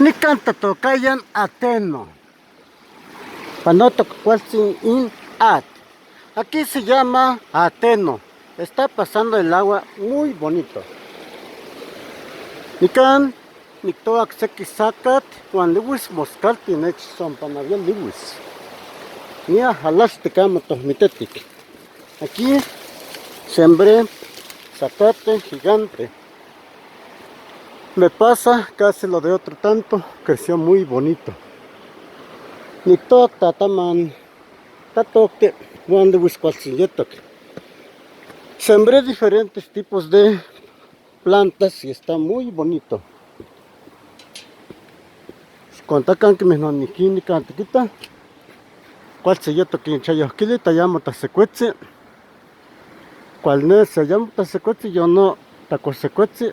Ni canta tocayan ateno. Panoto cualzin in at. Aquí se llama ateno. Está pasando el agua muy bonito. Nican, nictoac seki sacat, Juan Lewis moscalti nech son panavial Lewis. Nia halaste cama mitetic. Aquí sembré zacate gigante. Me pasa casi lo de otro tanto, creció muy bonito. Nictoac tataman, tatoque, Juan Lewis cualcilletok. Sembré diferentes tipos de plantas y está muy bonito. Contacan que me no ni cantiquita. Cual se yeto que hinchayosquili tayamo tasecuetzi. Cual ne se llama tasecuetzi yo no tacosecuetzi.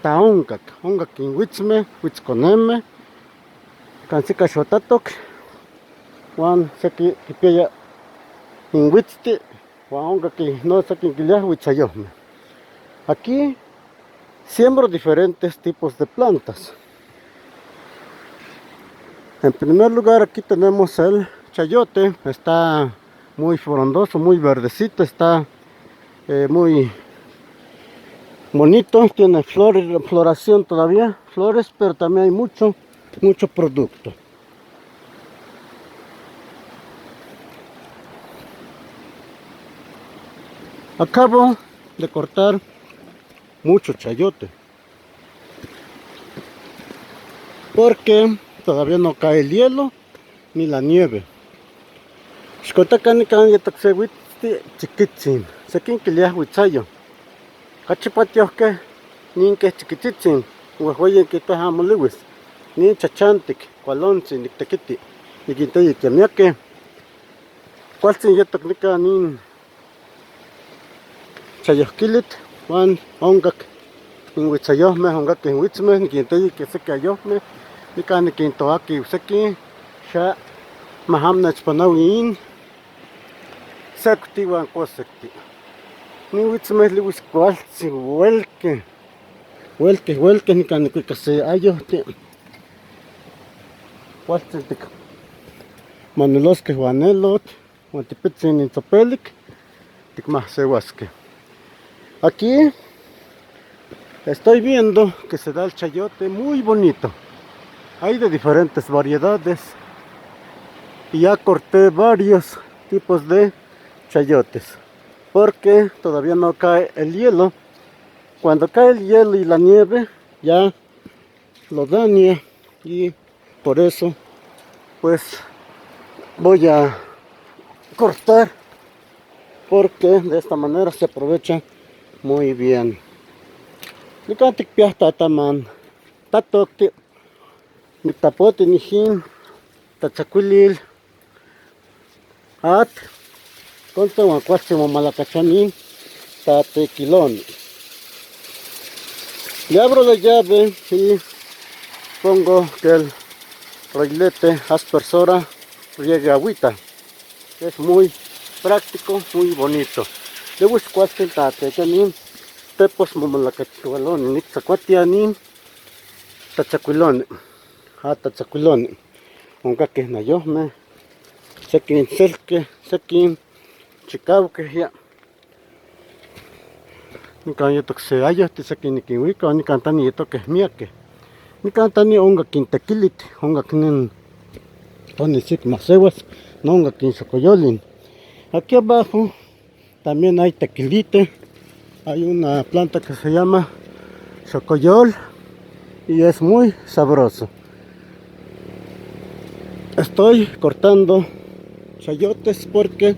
Taongac, ongac in huitzme, huitzconeme. Cancica xotatok. Juan seki kipeya in huitzti. Juan ongac no seki inquilia huitzayosme. Aquí siembro diferentes tipos de plantas. En primer lugar aquí tenemos el chayote, está muy frondoso, muy verdecito, está muy bonito, tiene flores, floración todavía, flores, pero también hay mucho producto. Acabo de cortar mucho chayote porque todavía no cae el hielo ni la nieve. Xcotacan ya taxehuitzti chiquitzin, sequin quiliah huitzayo. Cachipatiohque ninque chiquitzitzin, huehueyen que amo liwis, nin chachantic, cualontzin, nictequiti, niquintoyi quemiaque. Cualtzin yetok nica nin chayohquilit, Juan ongac in huitzayohme, ongac in huitzme, niquintoyi que secayohme. Nica niquintoaki seki xa mahamnech panawin secti wan cosekti. Ni huitzme liwis cualtzi huelque nica nicuicase ayohti. Cualtzi tic manelosque juanelot, huan tipitzin in tzopelic, tic mahsewasque. Aquí estoy viendo que se da el chayote muy bonito. Hay de diferentes variedades y ya corté varios tipos de chayotes porque todavía no cae el hielo. Cuando cae el hielo y la nieve ya lo daña y por eso pues voy a cortar porque de esta manera se aprovecha muy bien. Nicantic piahta taman tatokti Nitapote nijin, tatzacuilil, at, conta huancuache mamalacachanin, tatequilón. Le abro la llave y pongo que el reglete aspersora riegue agüita. Es muy práctico, muy bonito. Le buscuache tatequilón, tepos mamalacachualón, nitzacuatianin, tatzacuilón. Tatzacuilón, ongaque nayohme, sequin selque, sequin chicauque ya. Nican yetok se ayohti sequin niquinhuica, nican tani yetoque miaque. Nican tani ongaquin tequilit, ongaquin tonisik masewas, no ongaquin xocoyolin. Aquí abajo también hay tequilite, hay una planta que se llama xocoyol y es muy sabroso. Estoy cortando chayotes porque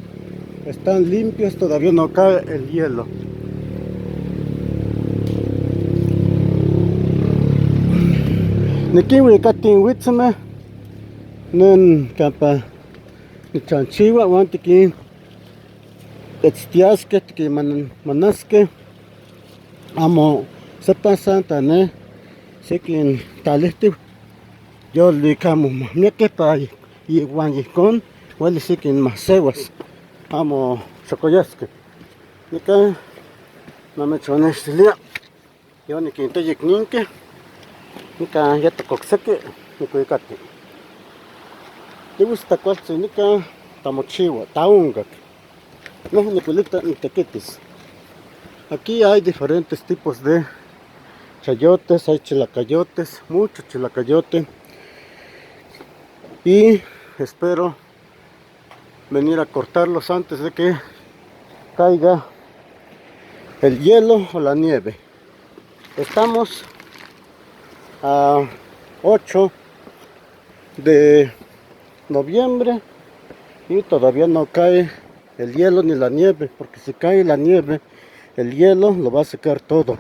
están limpios, todavía no cae el hielo. Nikiwi katin huitzme, nen campa nichanchiwa, huantikin etztiasque, tiki manasque, amo sepan santa ne, sequin talihti. Yo le camo miaque pa y guanyicón, huele siquin masewas, amo chocoyasque. No me chonexilia, yo ni quinto yicninque, nica ya tocoxeque, nicuicati. Le gusta cualquier nica tamochiwa, taungac. No niculita ni tequitis. Aquí hay diferentes tipos de chayotes, hay chilacayotes, mucho chilacayote. Y espero venir a cortarlos antes de que caiga el hielo o la nieve. Estamos a 8 de noviembre y todavía no cae el hielo ni la nieve, porque si cae la nieve, el hielo lo va a secar todo.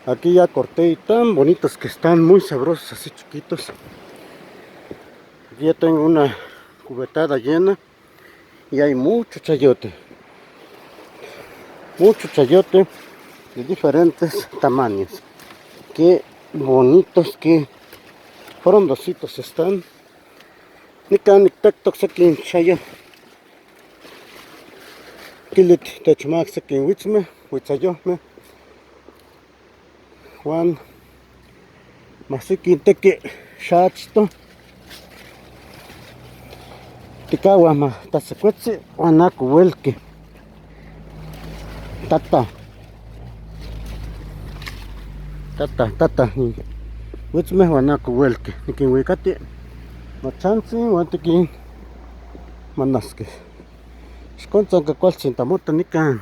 Aquí ya corté y tan bonitos que están, muy sabrosos, así chiquitos. Aquí ya tengo una cubetada llena y hay mucho chayote de diferentes tamaños. Qué bonitos, qué frondositos están. Nica nictactoc sequin chayo kilit techmac sequin huitzme, huitzayohme Juan masiquin tequi xachto ticaua ma tasecuetzi Juan acu huelque tata huitzme Juan acu huelque niquin huicati machantzin Juan tiquin manasque xcontzan cacualtzin tamota nican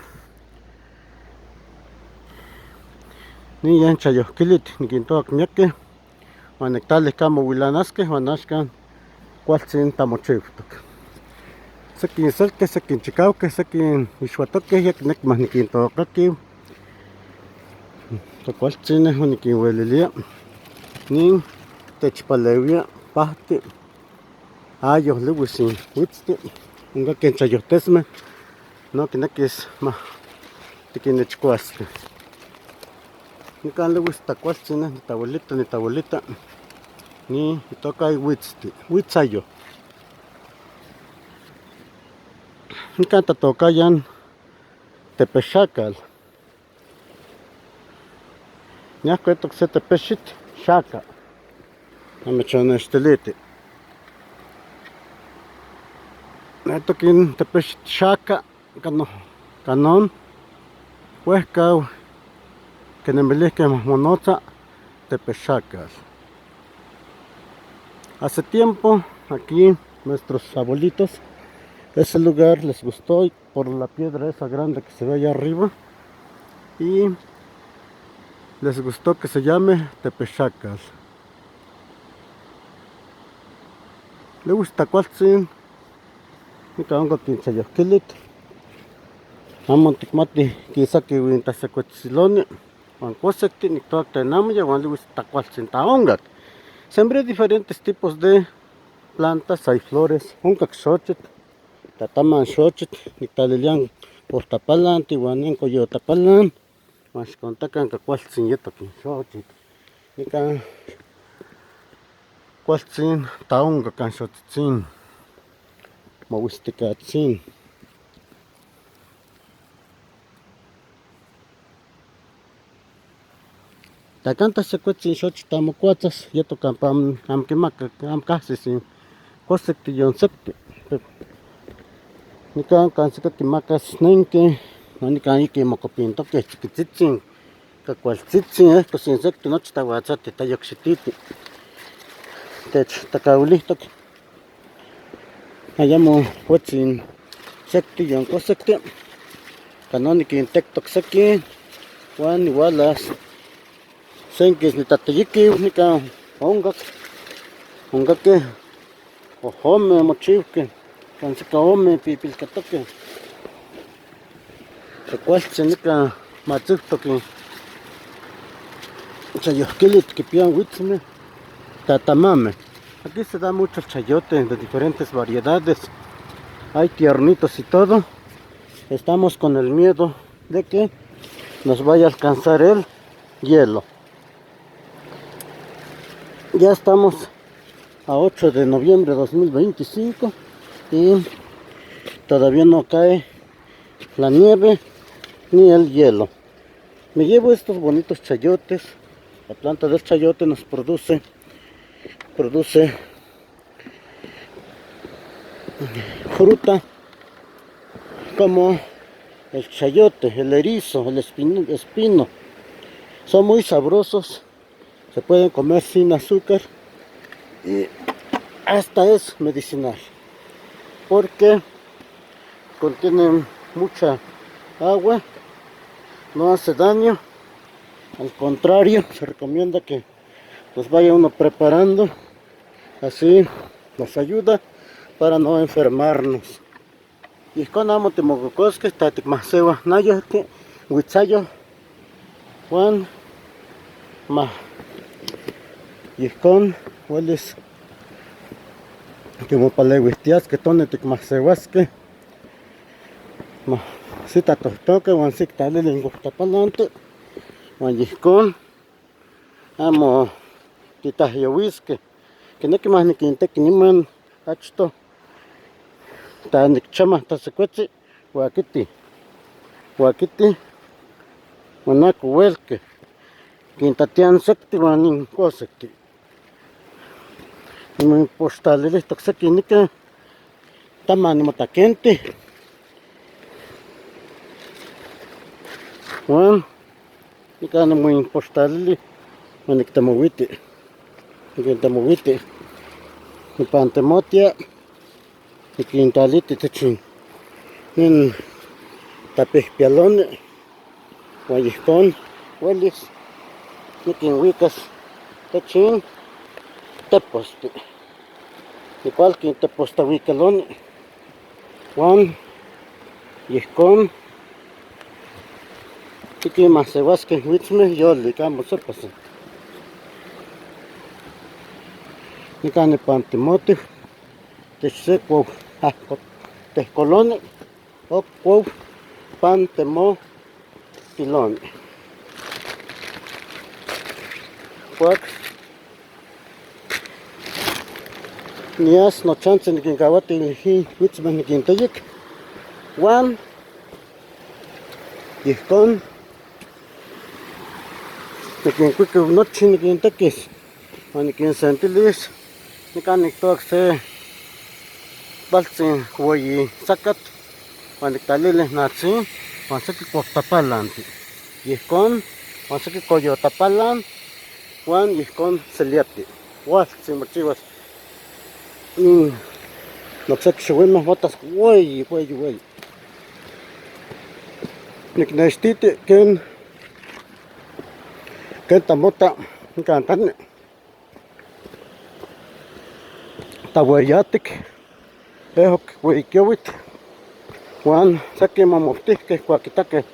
ni yan chayohquilit niquintoac miaque Juan nectali camo huilanasque Juan axcan cualtzin tamochiutoc sequin selque, sequin chicauque, sequin ixuatoque yac necmah niquintocaquiu cacualtzin nehuan niquinhuelilia nin techpaleuia pahti ayohliuis in huitzti onca quen chayohtesmeh no quinequis ma tiquinnechcuasque nican liuis tacualtzin nitabuelita ni itocay huitzti huitzayo nican tatocayan tepexacal ñahcuetoc se tepexit xaca namechonextiliti netoquin tepexit xaca canon huehcau quenemilihque monotza tepexacal. Hace tiempo aquí nuestros abuelitos ese lugar les gustó por la piedra esa grande que se ve allá arriba y les gustó que se llame Tepexacal. Le gusta cualtzin nica onca quinchayohquilit amo ticmati quisaqui uintasecuetziloni Juan cosecti nictoac tenamaya Juan liuis tacualtzin taongac. Sembré diferentes tipos de plantas, hay flores, oncac xochitl, tataman xochitl, nictalilian por tapalan, tihuanen coyotapalan, Juan xcontacan cacualtzin yetoc in xochitl, nica cualtzin taongac can xotzitzin, mauisticatzin. Tacanta secuetzin xochitl amo cuatzas, yetoc amo quimaca, amo cahsis in cosecti yonsecti. Nican cansica quimacas nenque, nican iqui mocopintoque chiquitzitzin, cacualtzitzin, cosinsecti nochi tahuatzati, tayocxititi. Tacauilihtoc ayamo cuetzin secti yoncosecti, canon niquintectoc sequin, Juan igualas senquis nitateyiquiu nican oncaque ojome mochiuque cansica ome pipilcatoque cacualtzin nican matzuhtoc chayohquilit quipian huitzmeh tatamameh. Aquí se da mucho chayote de diferentes variedades, hay tiernitos y todo. Estamos con el miedo de que nos vaya a alcanzar el hielo. Ya estamos a 8 de noviembre de 2025 y todavía no cae la nieve ni el hielo. Me llevo estos bonitos chayotes La planta del chayote nos produce fruta como el chayote, el erizo, el espino. Son muy sabrosos, se pueden comer sin azúcar y hasta es medicinal porque contienen mucha agua, no hace daño, al contrario, se recomienda que los vaya uno preparando, así nos ayuda para no enfermarnos. Y con amo temogocosque, tatic masewa nayo que huitzayo Juan ma y con hueles que mo palewitias que tone tic masewasque ma sita totoque wan sikta lilin gustapalante wan yihkon amo titahyowisque que neki más niquinteki niman achto ta nikchama tasekuetzi huakiti manako huelque quintatian secti wan incosecti niman postalilihtoc seki nica tamani motaquenti wan nica niman postalili wan nictemouiti nipantemotia niquintlaliti techin nin tapihpialoni wan yihkon huelis niquinhuicas techin teposti igual quintepostahuicaloni wan yihkon tiquinmasewasque huitzmeh yolik amo sepasi nica nipantemotih tech se cuau tehcoloni o cuau pantemotiloni cuac nias nochantzi niquincauati huitzmeh niquintoyic wan yihkon niquincuiqui nochi niquintequis wan niquinsentilis nica nictocac se baltzin ueyi zacatl wan nictlalili natzin wan seki cuauhtapalanti yihkon wan seki coyotapalan wan yihkon seliati ualtzin mochiuas nocseki xiuimeh motas ueyi nicnextiti ken tamota nican tani taueyatic ehoc ueyiquiouitl wan seki momoltihqueh cuaquitaqueh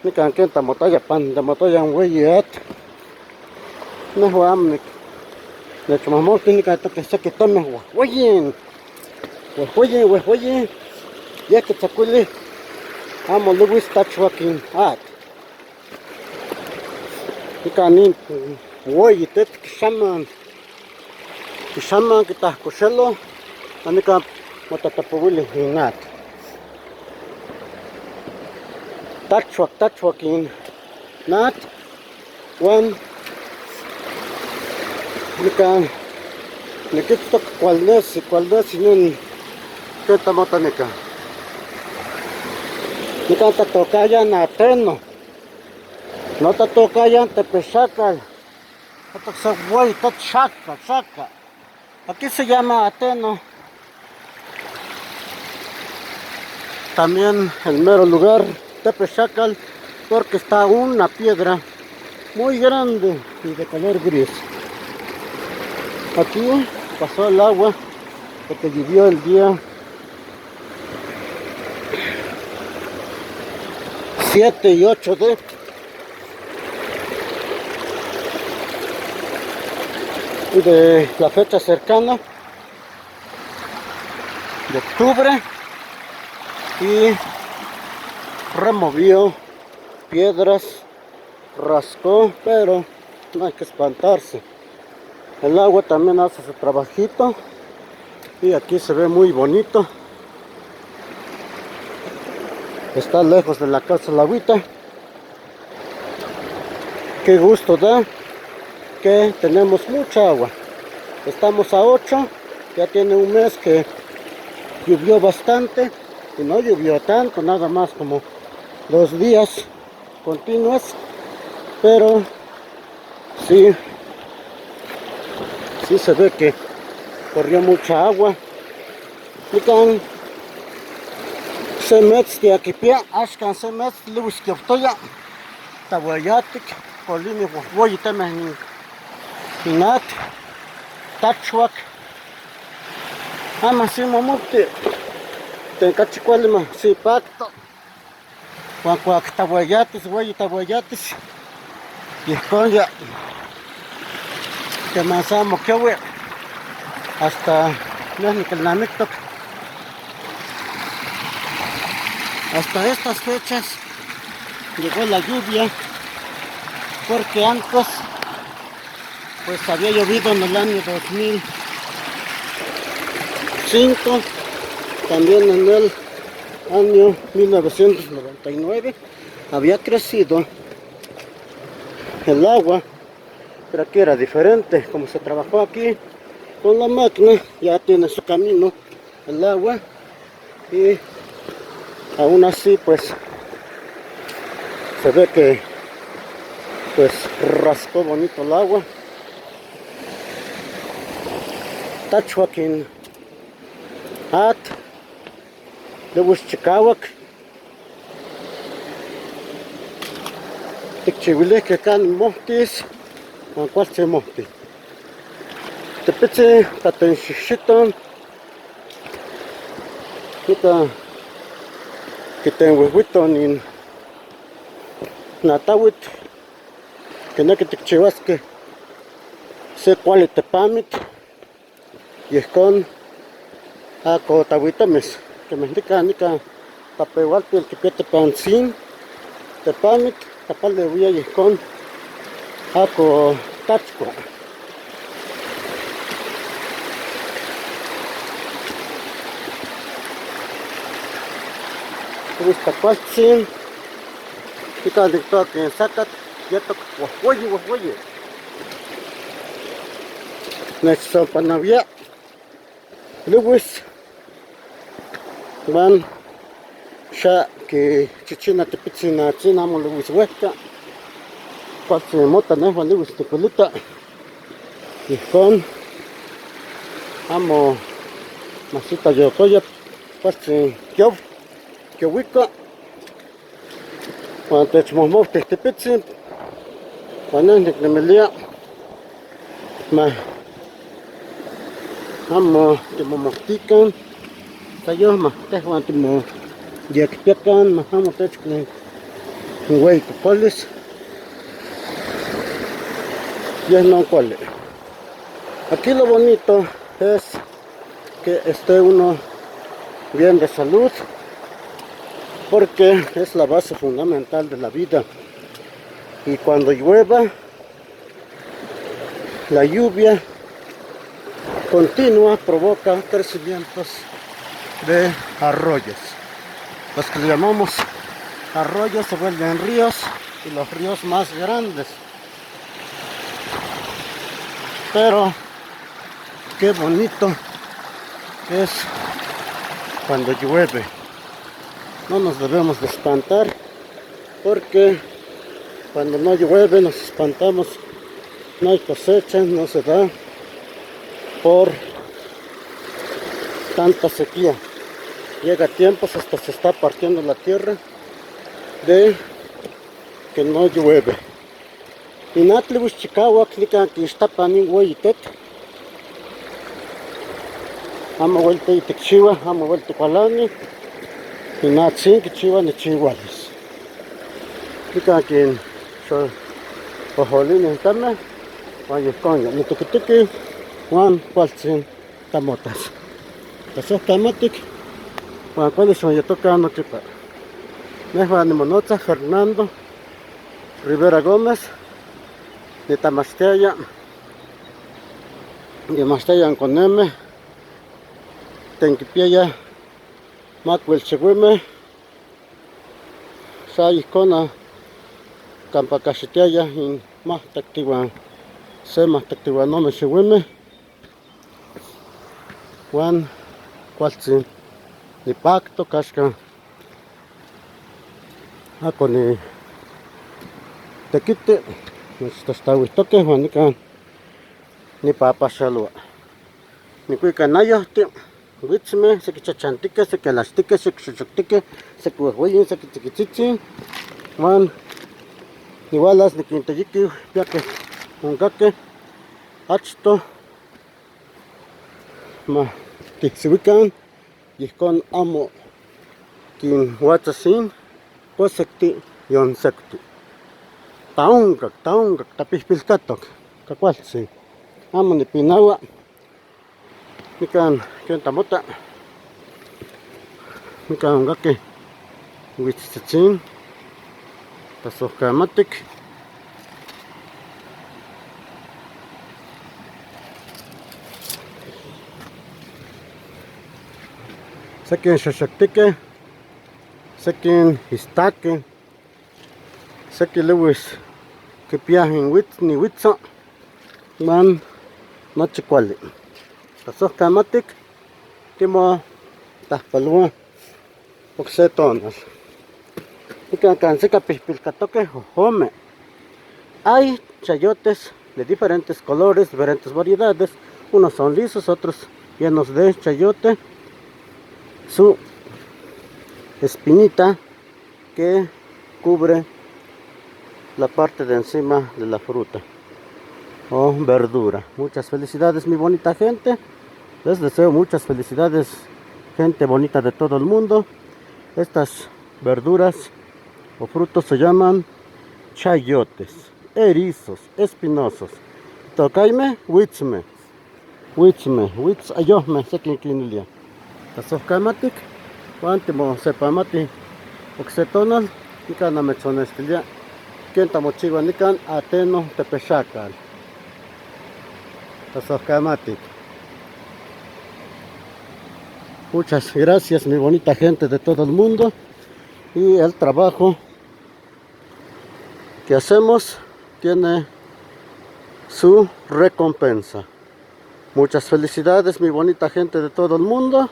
nican ken tamotaya pantemotaya ueyi atl nehua amo nechmohmolti nican itoqueh seki temeh uehuen yeh quitzacuili amo luis tachuaquin atl nican nin ueyi tetl quixaman quitahcoxelo wan nican motatapouili in atl tachuac in atl wan nican niquitztoc cualnesi nin ken tamota nican tatocayan ateno no tatocayan tepexacal se uey xaca aquí se llama ateno. También el mero lugar Tepexacal porque está una piedra muy grande y de color gris. Aquí pasó el agua porque llovió el día 7 y 8 de la fecha cercana de octubre y removió piedras, rascó, pero no hay que espantarse. El agua también hace su trabajito y aquí se ve muy bonito. Está lejos de la casa la agüita. Qué gusto da que tenemos mucha agua. Estamos a 8, ya tiene un mes que llovió bastante y no llovió tanto, nada más como 2 días continuos, pero sí se ve que corrió mucha agua. Mikan semets de aquí pia, ashkan semets lewis keftoya, tawayatik, polini woy temen inat, tachwak, ama si mamuti, tenkachikwalima si pacto, cuac tawayatis, woy tawayatis, y ya que masamo que hasta hasta estas fechas llegó la lluvia, porque antes pues había llovido en el año 2005, también en el año 1999 había crecido el agua, pero aquí era diferente. Como se trabajó aquí con la máquina, ya tiene su camino el agua, y aún así pues se ve que pues raspó bonito el agua. Tachuakin at lewis chikawak tikchiwile que can mohtis con cual se mohti tepitzi tatenxixiton kita kitenhuihuiton in natawit keneki tikchiuaskeh se kuali tepamit yehkon ako tawitamis kemeh nika tapeualtil kipia tepantzin tepamit tapaleuia yehkon ako tachko. Tacualtzin nika niktoa ken sakat yetok wahwoyi nechsompanawia lewis van xa que chichina tepitzin atzin amo lewis wehka cualtzin mota nehuan lewis ticulita ihkon amo masita yotoya cualtzin kiowika uan techmohmohtih tepitzin uan neh niknemilia amo timomohtikan sayohmah tehuan timoyekpiakan amo techkin ueyi kokolis yeh non kuali. Aquí lo bonito es que esté uno bien de salud, porque es la base fundamental de la vida, y cuando llueva, la lluvia continua provoca crecimientos de arroyos. Los que llamamos arroyos se vuelven ríos, y los ríos más grandes. Pero qué bonito es cuando llueve. No nos debemos de espantar, porque cuando no llueve nos espantamos, no hay cosecha, no se da por tanta sequía. Llega tiempos hasta se está partiendo la tierra de que no llueve. Y natlibus chikawa clica que está panin hueyitet. Amo vuelta y techiwa, amo vuelta palani. Y natsin que chiva ni chihuales. Clica que en ojolín en tame. Vaya coña, ni tukituki, Juan cualtzin tamotas. Esos tamatic, Juan cuáles son ya tocando chipa. Nehuan ni monotza Fernando Rivera Gómez. De Tamastella, de Mastella con M, Tenquipiaya, Macuel Cheguime, Sayicona, Campacachiteaya, y más tactiwan sema tactihuanome xiuime Juan cualtzin ni pacto casca ako ni tequite nechtastahuihtoque Juan nican ni papaxalua nicuica nayohti huitzme sequi chachantique sequi alaxtique sequi xochoctique sequi huehueyin sequi tziquitzin Juan nihualas niquinteyiquiu piaque oncaque achto ma tihsihuican yihcon amo quinhuatzasin cosecti yonsecti taoncac tapihpilcatoc cacualtzin amo nipinaua nican ken tamota nican oncaque huitztzitzin tasohcamatic sequin xoxoctique sequin istaque sequin lewis quipiah ni huitzo man nochi cuali tasohcamatic timo tahpalua ocse tonal nican can seca pihpilcatoque jojome hay chayotes de diferentes colores, diferentes variedades, unos son lisos, otros llenos de chayote, su espinita que cubre la parte de encima de la fruta o verdura. Muchas felicidades mi bonita gente, les deseo muchas felicidades gente bonita de todo el mundo. Estas verduras o frutos se llaman chayotes, erizos, espinosos. Tocaime, huitzme, huitz ayohme, sequinquinilia. Tasohcamatic, Juantimo sepamati oxetonal, nican amechonestilia, quien tamochiva nican ateno tepexacal. Tasohcamatic. Muchas gracias mi bonita gente de todo el mundo, y el trabajo que hacemos tiene su recompensa. Muchas felicidades mi bonita gente de todo el mundo.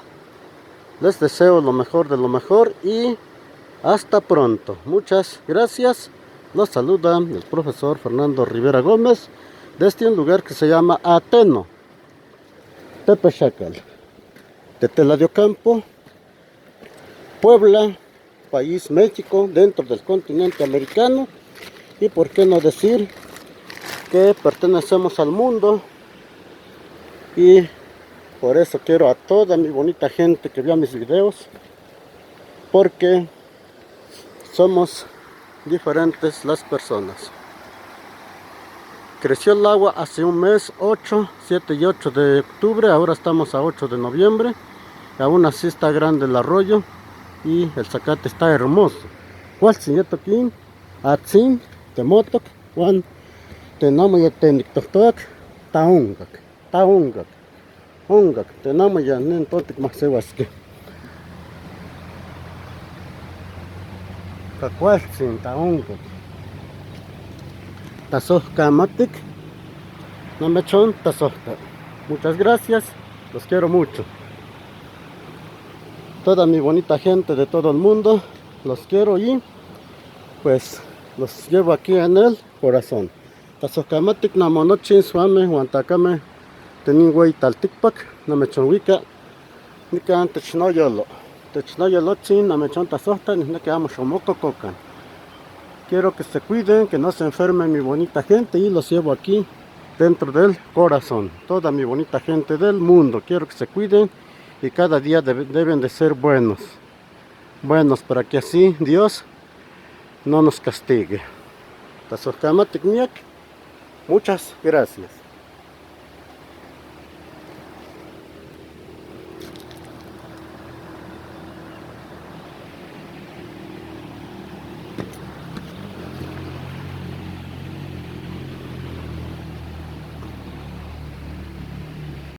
Les deseo lo mejor de lo mejor y hasta pronto. Muchas gracias. Los saluda el profesor Fernando Rivera Gómez desde un lugar que se llama Ateno, Tepechacal, Tetela de Ocampo, Puebla, país México, dentro del continente americano. Y por qué no decir que pertenecemos al mundo. Y por eso quiero a toda mi bonita gente que vea mis videos, porque somos diferentes las personas. Creció el agua hace un mes, 7 y 8 de octubre, ahora estamos a 8 de noviembre. Aún así está grande el arroyo y el zacate está hermoso. ¿Cuál señor toquín? Atzin, temotoc, Juan, tenamo ya tenictoc, taungac. Ongak, tenamo ya nen tontik mahsewaske. Cacualtzin, taongak. Tasohcamatic, namechon tasohca. Muchas gracias, los quiero mucho. Toda mi bonita gente de todo el mundo, los quiero y pues los llevo aquí en el corazón. Tasohcamatic namonochin suame, huantacame. Tenin güey talticpac, namechonwica, nican technoyolo chin, namechon tazohta, ni que amo xomoco cocan. Quiero que se cuiden, que no se enfermen mi bonita gente y los llevo aquí dentro del corazón. Toda mi bonita gente del mundo, quiero que se cuiden y cada día deben de ser buenos para que así Dios no nos castigue. Tazohcamatic miak, muchas gracias.